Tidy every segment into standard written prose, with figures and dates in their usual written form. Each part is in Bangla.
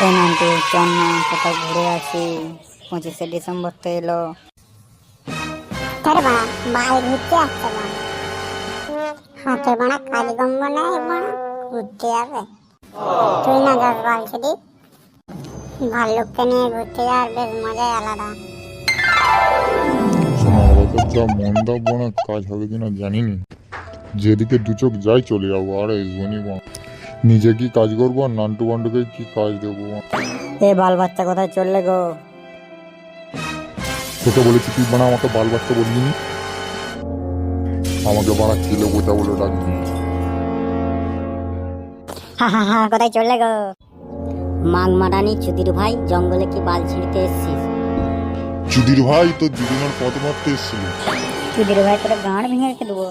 এই নান্টু চল না কোথাও ঘুরে আসি, 25শে ডিসেম্বর তো এলো। তোর বাড়ি ঘুরতে আসছে হাতে বানা কালীগঙ্গ নেই ঘুরতে যাবে। তুই না যাস বালছিটি, ভাল্লুককে নিয়ে ঘুরতে যাওয়ার বেশ মজাই আলাদা। যা মন্দা বোনা কাজ হবে কিনা জানিনি, যেদিকে দু চোখ যাই চলে যাবো আর এসবনি নিজে কি কাজ করবো আর নান্টু বান্টুকে কি কাজ দেবো। এ বাল বাচ্চা কোথায় চললে গো? তোকে বলেছি তুই বানা আমাকে বাল বাচ্চা বললি, আমাকে বানা ছেলে বোঝা বলে ডাকবি। হা কোথায় চললে গো? মাগ মারানি চুদির ভাই, জঙ্গলে কি বাল ছিঁড়তে এসছিস? চুদির ভাই তোর দিদিমার পদ মারতে এসেছিল। চুদির ভাই তোরা গাঁড় ভেঙে রেখে দেবো।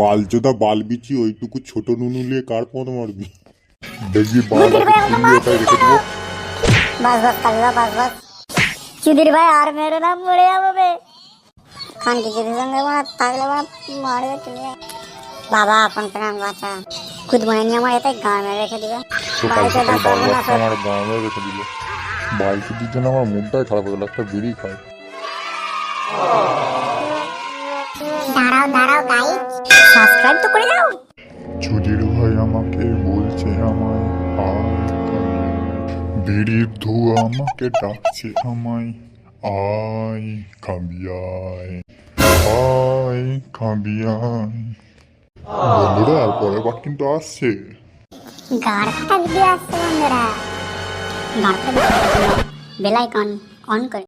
বালচোদা বাল বিচি ওইটুকু ছোট নুনু নিয়ে কার পদ মারবি? দেখবি বাল ওটাই রেখে দেবো। বাস চুদির ভাই আর মেরে নাম মরে যাবে। খান কি চুদির সঙ্গে থাকলে মারবে তুমি। বাবা আপন প্রাণ বাঁচা, খুদ মনে নিয়ে আমার এতে গাঁ মেরে রেখে দিবে। সকাল সকাল বাল বাচ্চা আমার গাঁয়ে রেখে দিল। বাল চুদির জন্য আমার মুখটাই খারাপ হয়ে গেল, একটা বিড়ি খাই। দাঁড়াও গাইস, সাবস্ক্রাইব তো করে দাও। চুদির ভাই আমাকে বলছে আমায় আয় খাবি, বিড়ির ধোঁয়া আমাকে ডাকছে আমায় আয় খাবি আয় আয় খাবি আয়। বন্ধুরা আর পরের বার কিন্তু আসছে। গাড় ফাটা ভিডিও আসছে বন্ধুরা। বেল আইকন অন করে